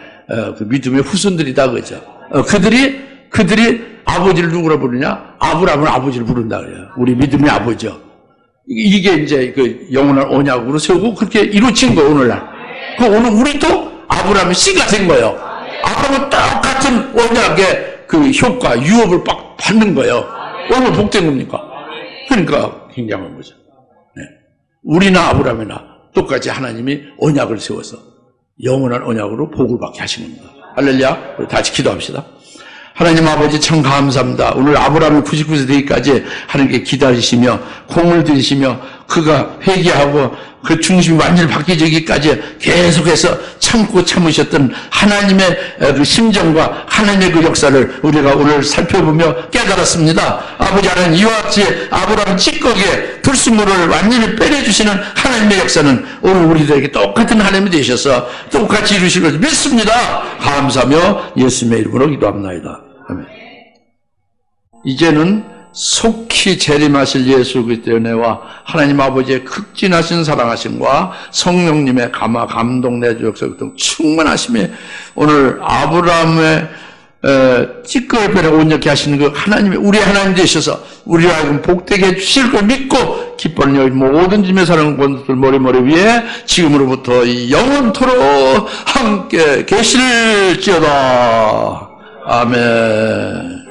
그 믿음의 후손들이다 그죠. 그들이 아버지를 누구라 부르냐? 아브라함은 아버지를 부른다 그래요. 우리 믿음의 아버지요. 이게 이제 그 영원한 언약으로 세우고 그렇게 이루어진 거예요, 오늘날. 그 오늘 우리도 아브라함의 씨가 된 거예요. 아브라함은 똑같은 언약의 그 효과, 유업을 막 받는 거예요. 얼마나 복된 겁니까? 그러니까 굉장한 거죠. 네. 우리나 아브라함이나 똑같이 하나님이 언약을 세워서 영원한 언약으로 복을 받게 하신 겁니다. 할렐루야. 우리 다시 기도합시다. 하나님 아버지 참 감사합니다. 오늘 아브라함이 99세 되기까지 하나님께 기다리시며 공을 들이시며 그가 회개하고 그 중심이 완전히 바뀌기까지 계속해서 참고 참으셨던 하나님의 그 심정과 하나님의 그 역사를 우리가 오늘 살펴보며 깨달았습니다. 아버지 하나님 이와 같이 아브라함 찌꺼기에 불순물을 완전히 빼내주시는 하나님의 역사는 오늘 우리들에게 똑같은 하나님이 되셔서 똑같이 이루실 것을 믿습니다. 감사하며 예수님의 이름으로 기도합니다. 아멘. 이제는 속히 재림하실 예수 그리스도의 은혜와 하나님 아버지의 극진하신 사랑하심과 성령님의 감화 감동 내주 역사 등 충만하심이 오늘 아브라함의 찌꺼기 편에 온전케 하시는 그 하나님의 우리 하나님 되셔서 우리와 하여금 복되게 해주실 걸 믿고 기뻐하는 여기 모든 짐의 사랑하는 권들 머리 위에 지금으로부터 영원토록 함께 계실지어다. 아멘.